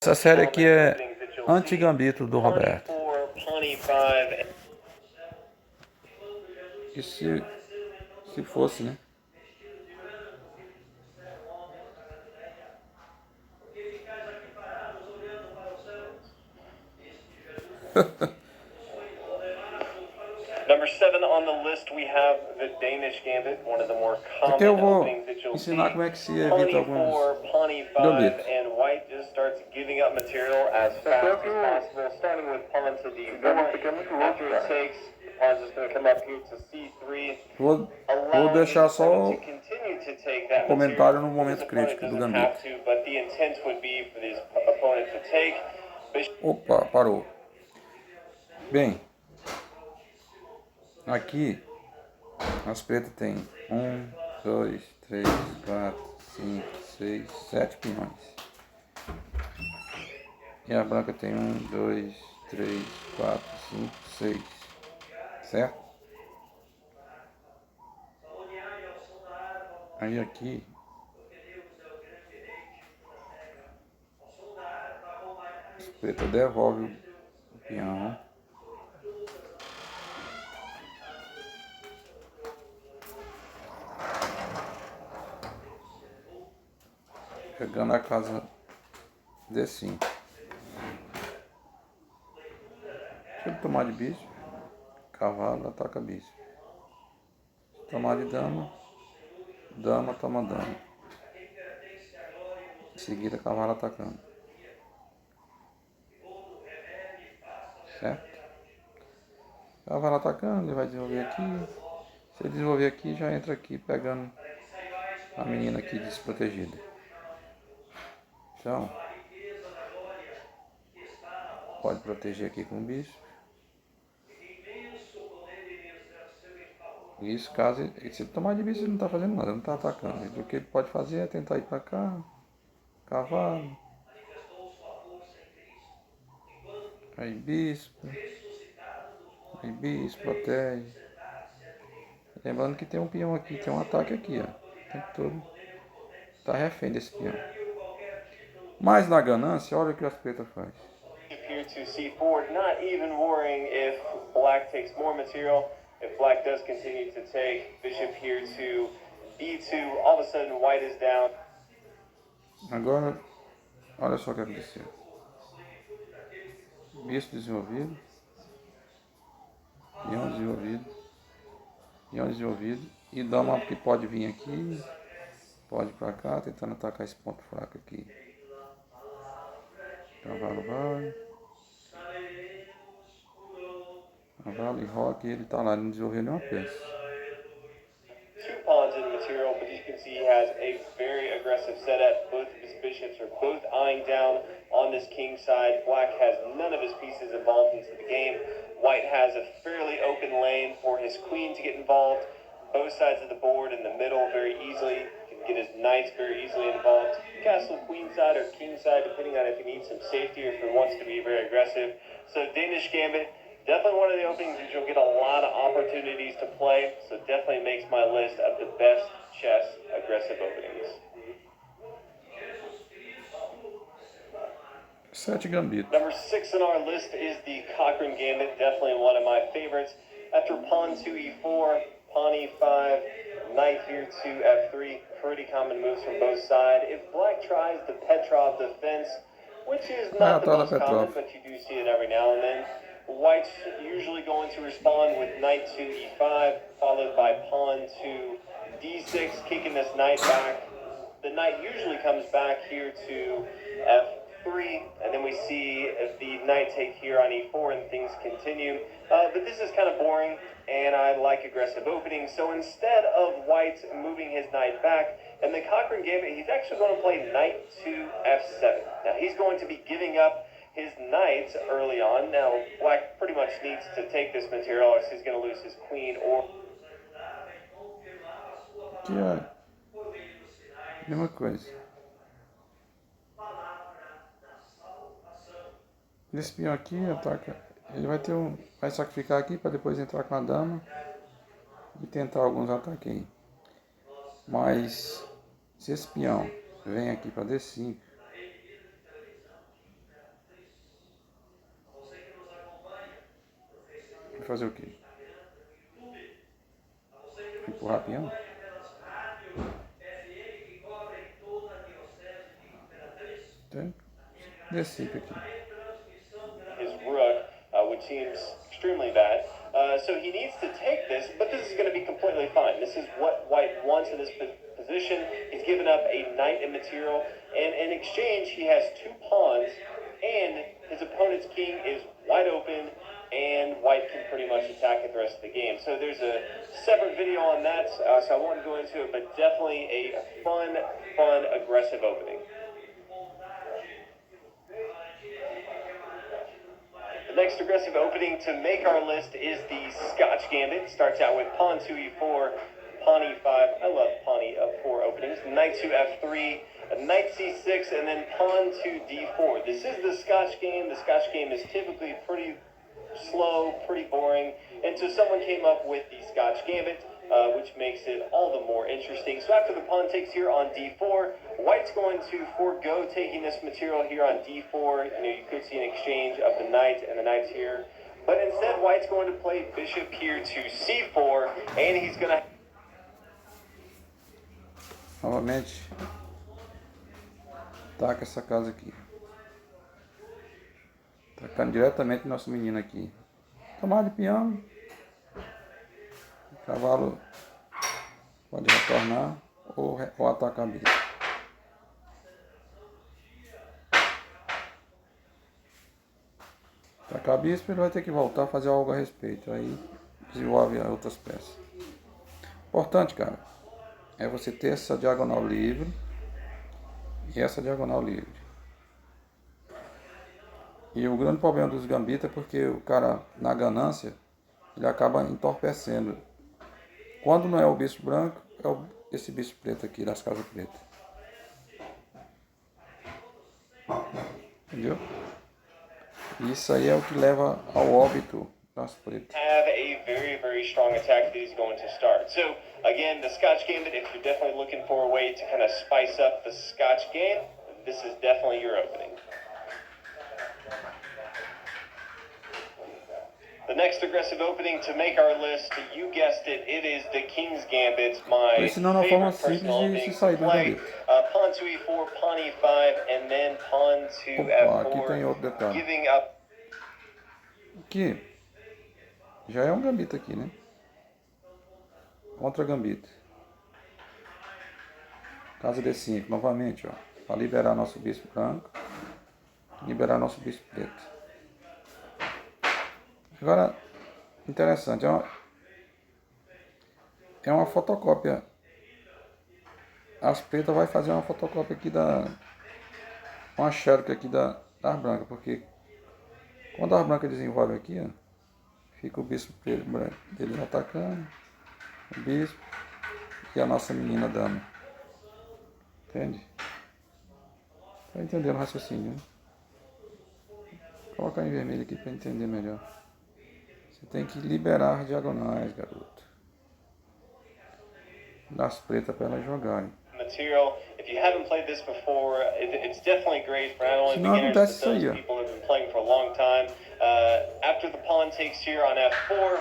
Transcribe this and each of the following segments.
Essa série aqui é anti-gambito do Roberto. E se fosse, né? Number 7 on the list, we have the Danish Gambit, one of the more Aqui eu common vou openings that you'll see. ensinar como é que se evita Pawnee alguns 4, Pawnee 5, gambitos. and white just starts giving up material as fast as possible, starting with pawn to D4. After it takes, the pawn's just going to come up here to C3, Vou allowing deixar the só opponent to continue to take that comentário no material. momento His opponent crítico do doesn't gambito. have to, but the intent would be for his opponent to take. Opa, parou. Bem, aqui as pretas tem 1, 2, 3, 4, 5, 6, 7 peões. E a branca tem 1, 2, 3, 4, 5, 6. Certo? Aí aqui as pretas devolve o peão. Pegando a casa D5. Se ele tomar de bispo, cavalo ataca bispo. Se tomar de dama, dama toma dama. Em seguida, cavalo atacando. Certo? Cavalo atacando, ele vai desenvolver aqui. Se ele desenvolver aqui, já entra aqui pegando a menina aqui desprotegida. Então, pode proteger aqui com o bispo. Isso caso, se ele tomar de bispo, ele não está fazendo nada, ele não está atacando. O que ele pode fazer é tentar ir para cá, cavalo, aí bispo, protege. Lembrando que tem um peão aqui, tem um ataque aqui, ó. O tempo todo tá refém desse peão. Mas na ganância, olha o que as pretas faz. Here to C4, not even worrying if black takes more material. If black does continue to take, bishop here to B2, all of a sudden white is down. Agora, olha só o que aconteceu. Bispo desenvolvido, peão desenvolvido, e dama que pode vir aqui, pode ir pra cá, tentando atacar esse ponto fraco aqui. Cavalo vai. Cavalo e roque, ele tá lá, ele não desenvolveu nenhuma peça. Two pawns in material, but you can see he has a very aggressive setup. Both of his bishops are both eyeing down on this king side. Black has none of his pieces involved into the game. White has a fairly open lane for his queen to get involved. Both sides of the board in the middle very easily. Can get his knights very easily involved. Castle queen side or king side, depending on if he needs some safety or if he wants to be very aggressive. So Danish Gambit, definitely one of the openings that you'll get a lot of opportunities to play, so definitely makes my list of the best chess aggressive openings. 7 gambito. Number 6 on our list is the Cochrane Gambit, definitely one of my favorites. After pawn to E4, pawn E5, knight here to F3, pretty common moves from both sides. If black tries the Petrov defense, which is not the most common, but you do see it every now and then, white's usually going to respond with knight to E5, followed by pawn to D6, kicking this knight back. The knight usually comes back here to F3, and then we see the knight take here on E4 and things continue. But this is kind of boring, and I like aggressive openings. So instead of white moving his knight back, and the Cochrane Gambit, he's actually going to play knight to F7. Now he's going to be giving up his knights early on. Now, black pretty much needs to take this material or he's going to lose his queen or... Aqui é a mesma coisa. Esse peão aqui ataca. Ele vai sacrificar aqui para depois entrar com a dama e tentar alguns ataques aí. Mas se esse peão vem aqui para D5, fazer o quê? Empurrar peão? Então, decide aqui. His rook, which seems extremely bad. So he needs to take this, but this is going to be completely fine. This is what white wants in this position. He's given up a knight in material, and in exchange, he has 2 pawns, and his opponent's king is wide open, and white can pretty much attack it the rest of the game. So there's a separate video on that, so I won't go into it, but definitely a fun, aggressive opening. The next aggressive opening to make our list is the Scotch Gambit. Starts out with pawn to e4, pawn e5. I love pawn e4 openings. Knight to f3, knight c6, and then pawn to d4. This is the Scotch game. The Scotch game is typically pretty slow, pretty boring. And so someone came up with the Scotch Gambit, which makes it all the more interesting. So after the pawn takes here on d4, white's going to forego taking this material here on d4. You could see an exchange of the knight and the knight's here. But instead, white's going to play bishop here to c4, and he's going to... Novamente, taca essa casa aqui. Tacando diretamente no nosso menino aqui. Tomada de peão. O cavalo pode retornar ou atacar a bispo. Atacar a bispo, ele vai ter que voltar a fazer algo a respeito. Aí desenvolve outras peças. Importante, cara, é você ter essa diagonal livre e essa diagonal livre. E o grande problema dos gambitos é porque o cara, na ganância, ele acaba entorpecendo. Quando não é o bispo branco, é esse bispo preto aqui, das casas pretas. Entendeu? Isso aí é o que leva ao óbito das pretas. Have a very strong attack that he's going to start. So again, the Scotch Gambit, if you're definitely looking for a way to kind of spice up the Scotch game, this is definitely your opening. The next aggressive opening to make our list, you guessed it, it is the King's Gambit, my favorite personal opening to play. Pawn to e4, pawn e5, and then pawn to f4, giving up. Aqui, já é um gambito aqui, né? Contra gambito. Casa D5, novamente, ó. Para liberar nosso bispo branco, liberar nosso bispo preto. Agora, interessante, é uma fotocópia. As pretas vai fazer uma fotocópia aqui uma xerox aqui das brancas, porque quando as brancas desenvolvem aqui, ó, fica o bispo preto, branco, eles atacando, o bispo e a nossa menina dama. Entende? Tá entendendo o raciocínio, né? Vou colocar em vermelho aqui para entender melhor. Você tem que liberar diagonais, garoto. Das pretas para elas jogarem. Material. If you haven't played this before, it's definitely great for not only beginners but those people who have been playing for a long time. After the pawn takes here on f4,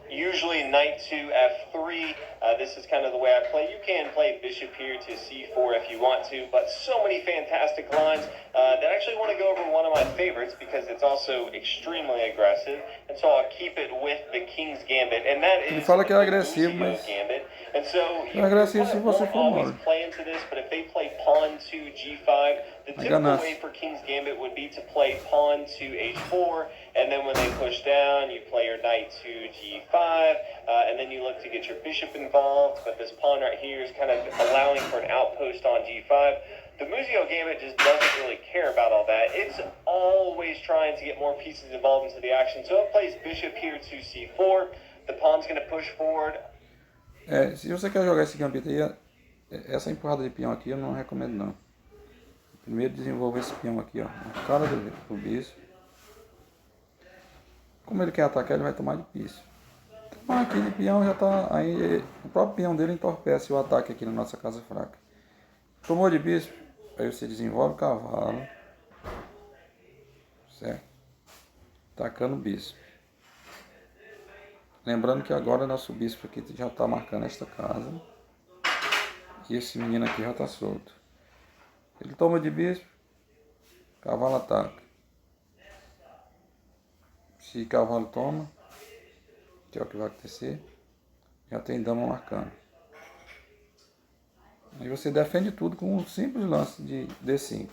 usually knight to f3. This is kind of the way I play. You can play bishop here to c4 if you want to, but so many fantastic lines that I actually want to go over one of my favorites because it's also extremely aggressive, and so I'll keep it with the King's Gambit, and that is fala que é agressivo, mas Gambit. And so é agressivo se você for always play into this, but if they play pawn to g5, the typical way for King's Gambit would be to play pawn to h4, and then when they push down, you play your knight to g5, and then you look to get your bishop involved, but this pawn right here is kind of allowing for an outpost on g5. The Muzio Gambit just doesn't really care about all that. It's always trying to get more pieces involved into the action. So it plays bishop here to c4. The pawn's going to push forward. Se você quer jogar esse gambito aí, essa empurrada de peão aqui eu não recomendo não. Primeiro desenvolver esse peão aqui, ó, na cara do bispo. Como ele quer atacar, ele vai tomar de bispo. Tomar aqui de peão já tá, aí o próprio peão dele entorpece o ataque aqui na nossa casa fraca. Tomou de bispo, aí você desenvolve o cavalo, certo? Atacando o bispo. Lembrando que agora nosso bispo aqui já está marcando esta casa. E esse menino aqui já está solto. Ele toma de bispo, cavalo ataca. Se cavalo toma, que é o que vai acontecer, já tem dama marcando. Aí você defende tudo com um simples lance de D5.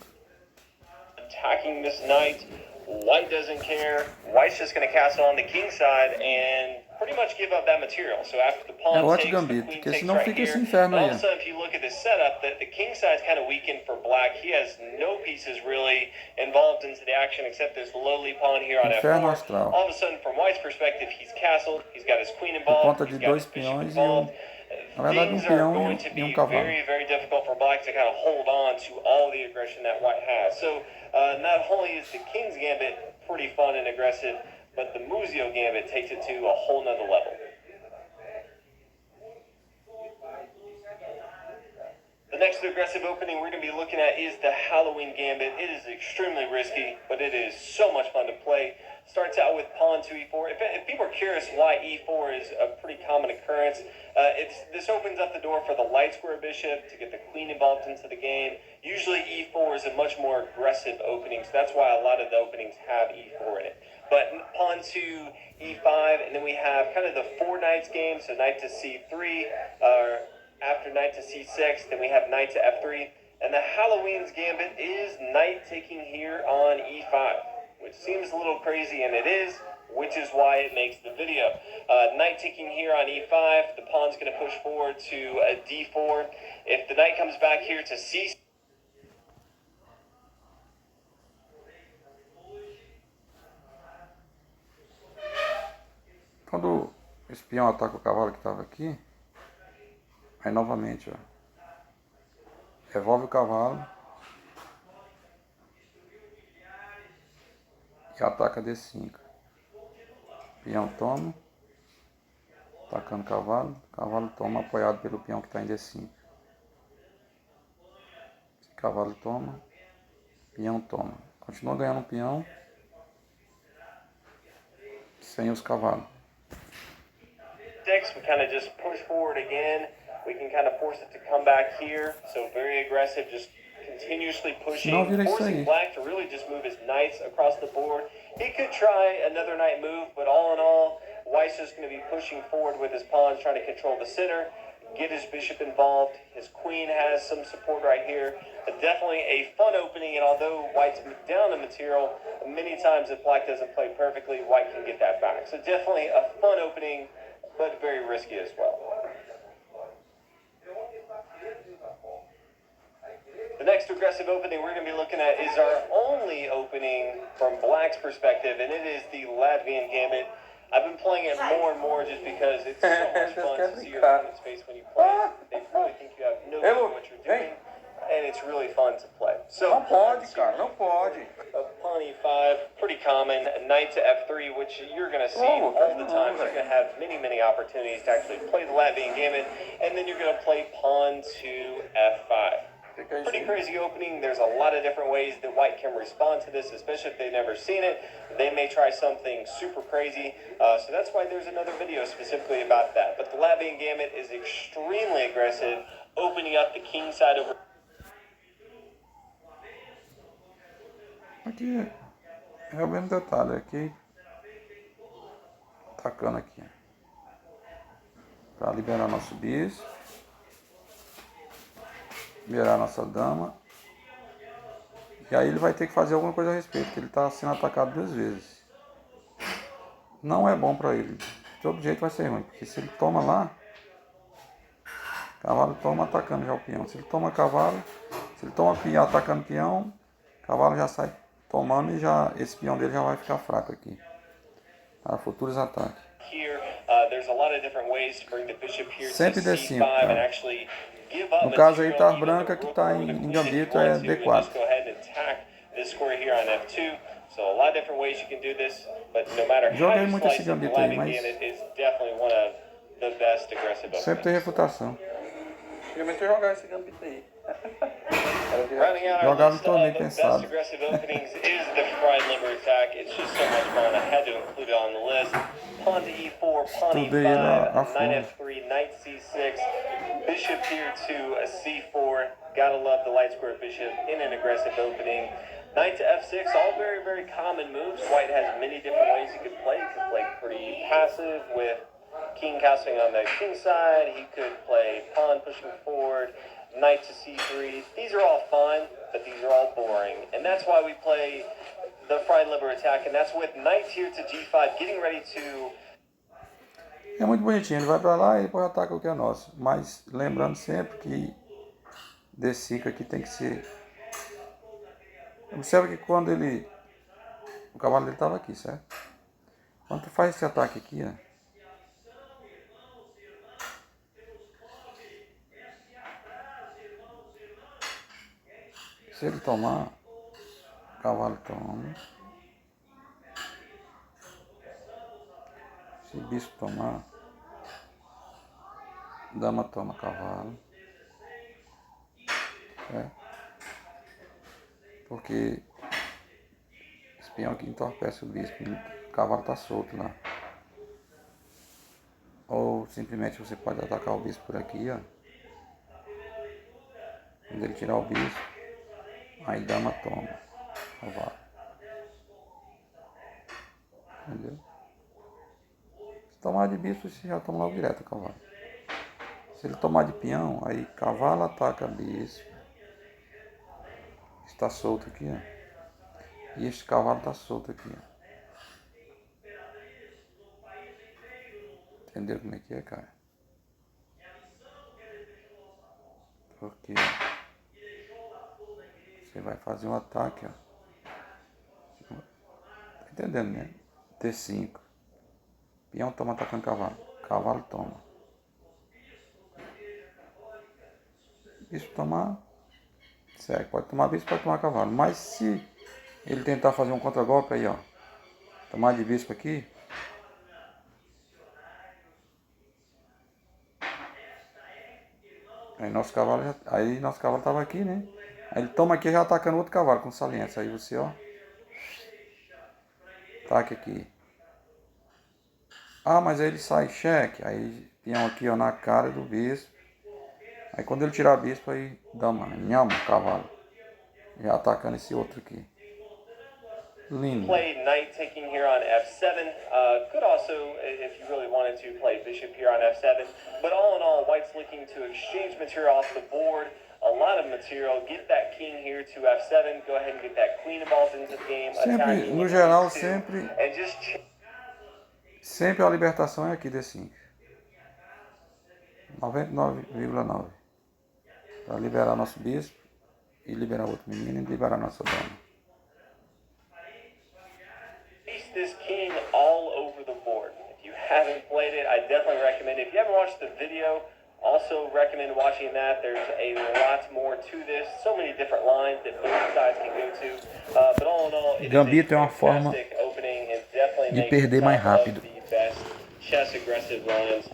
Attacking this knight, white doesn't care. White's just going to cast it on the king side and pretty much give up that material. So after the pawn outro takes, the gambito, queen porque takes senão right fica here. esse inferno But all aí. of a sudden, if you look at the setup, the king side's kind of weakened for black. He has no pieces really involved into the action except this lowly pawn here on Inferno f4. astral. All of a sudden, from White's perspective, he's castled. He's got his queen Por involved. conta He's de got dois his bishop peões involved. na verdade Things are peão going to e be cavalo. very, very difficult for black to kind of hold on to all the aggression that white has. So not only is the king's gambit pretty fun and aggressive, but the Muzio gambit takes it to a whole nother level. The next aggressive opening we're going to be looking at is the Halloween Gambit. It is extremely risky, but it is so much fun to play. Starts out with pawn to e4. If people are curious why e4 is a pretty common occurrence, this opens up the door for the light square bishop to get the queen involved into the game. Usually e4 is a much more aggressive opening, so that's why a lot of the openings have e4 in it. But pawn to e5, and then we have kind of the four knights game, so knight to c3, after knight to c6, then we have knight to f3. And the Halloween's gambit is knight taking here on e5, which seems a little crazy, and it is, which is why it makes the video. Knight taking here on e5, the pawn's going to push forward to a d4. If the knight comes back here to c6, Quando esse peão ataca o cavalo que estava aqui, aí novamente, ó, revolve o cavalo e ataca D5. Peão toma, atacando o cavalo toma apoiado pelo peão que está em D5. Cavalo toma, peão toma. Continua ganhando um peão sem os cavalos. we kind of just push forward again. We can kind of force it to come back here. So very aggressive, just continuously pushing, forcing black to really just move his knights across the board. He could try another knight move, but all in all, White's just going to be pushing forward with his pawns, trying to control the center, get his bishop involved. His queen has some support right here. Definitely a fun opening, and although White's down the material, many times if Black doesn't play perfectly, White can get that back. So definitely a fun opening, but very risky as well. The next aggressive opening we're going to be looking at is our only opening from Black's perspective, and it is the Latvian Gambit. I've been playing it more and more just because it's so much fun to see your opponent's face when you play it. They really think you have no clue what you're doing, and it's really fun to play. So, não pode, cara, não pode. Pawn e5, pretty common. Knight to f3, which you're going to see all the time. So you're going to have many, many opportunities to actually play the Latvian Gambit, and then you're going to play pawn to f5. Pretty crazy opening. There's a lot of different ways that White can respond to this, especially if they've never seen it. They may try something super crazy. So that's why there's another video specifically about that. But the Latvian Gambit is extremely aggressive, opening up the king side over. Aqui é o mesmo detalhe, aqui atacando aqui para liberar nosso bispo, liberar nossa dama, e aí ele vai ter que fazer alguma coisa a respeito, porque ele está sendo atacado 2 vezes. Não é bom para ele, de todo jeito vai ser ruim, porque se ele toma lá, cavalo toma atacando já o peão. Se ele toma cavalo, se ele toma peão atacando peão, cavalo já sai tomando e já esse peão dele já vai ficar fraco aqui para futuros ataques. Sempre D5, tá? No caso aí tá a branca que está em gambito é D4. Joguei muito esse gambito aí, mas sempre tem refutação. Realmente eu jogar esse gambito aí. Rounding out our list of the best aggressive openings is the fried liver attack. It's just so much fun. I had to include it on the list. Pawn to e4, pawn e5, knight f3, knight c6, bishop here to a c4. Gotta love the light square bishop in an aggressive opening. Knight to f6, all very, very common moves. White has many different ways he could play. He could play pretty passive with king castling on the king side. He could play pawn pushing forward, knight to c3. These are all fun, but these are all boring. And that's why we play the fried liver attack, and that's with knight here to g5, getting ready to... É muito bonitinho, ele vai pra lá e depois ataca o que é nosso. Mas lembrando sempre que D5 aqui tem que ser... Observa que quando ele... O cavalo dele estava aqui, certo? Quando tu faz esse ataque aqui, ó, se ele tomar, o cavalo toma. Se o bispo tomar, dama toma cavalo. Certo? Porque esse peão aqui entorpece o bispo, o cavalo está solto lá. Ou simplesmente você pode atacar o bispo por aqui, ó. Quando ele tirar o bispo, aí dama toma cavalo. Entendeu? Se tomar de bispo, você já toma logo direto o cavalo. Se ele tomar de peão, aí cavalo ataca bispo. Está solto aqui, ó. E este cavalo está solto aqui, ó. Entendeu como é que é, cara? Porque você vai fazer um ataque, ó. Tá entendendo, né? T5. Peão toma atacando cavalo. Cavalo toma. Bispo tomar. Segue. Pode tomar bispo, pode tomar cavalo. Mas se ele tentar fazer um contragolpe aí, ó. Tomar de bispo aqui. Aí nosso cavalo tava aqui, né? Aí ele toma aqui já atacando outro cavalo com saliência. Aí você, ó. Ataque aqui. Ah, mas aí ele sai cheque. Aí peão aqui, ó, na cara do bispo. Aí quando ele tirar bispo, aí dama, nhama, cavalo. Já atacando esse outro aqui. Lindo. Play knight taking here on f7. Could also, if you really wanted to, play bishop here on f7. But all in all, white's looking to exchange material off the board. A lot of material. Get that king here to f7. Go ahead and get that queen involved into the game. Sempre, no geral, sempre a libertação é aqui D5. 99,9. Para liberar nosso bispo e liberar outro menino e liberar nossa dama. This king all over the board. If you haven't played it, I definitely recommend it. If you haven't watched the video, also recommend watching that. There's a lot more to this. So many different lines that both sides can go to. But all in all, it Gambito is é a uma forma fantastic opening and definitely de perder mais rápido. the best chess aggressive lines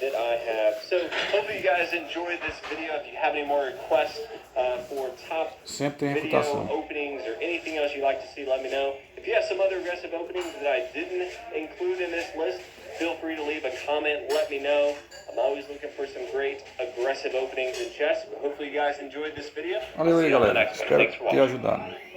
that I have. So hopefully you guys enjoyed this video. If you have any more requests for top Sempre tem video refutação. openings or anything else you'd like to see, let me know. If you have some other aggressive openings that I didn't include in this list, feel free to leave a comment, let me know. I'm always looking for some great aggressive openings in chess. But hopefully you guys enjoyed this video. Valeu See aí, you on the galera. next one. Espero Thanks for ter watching. ajudado.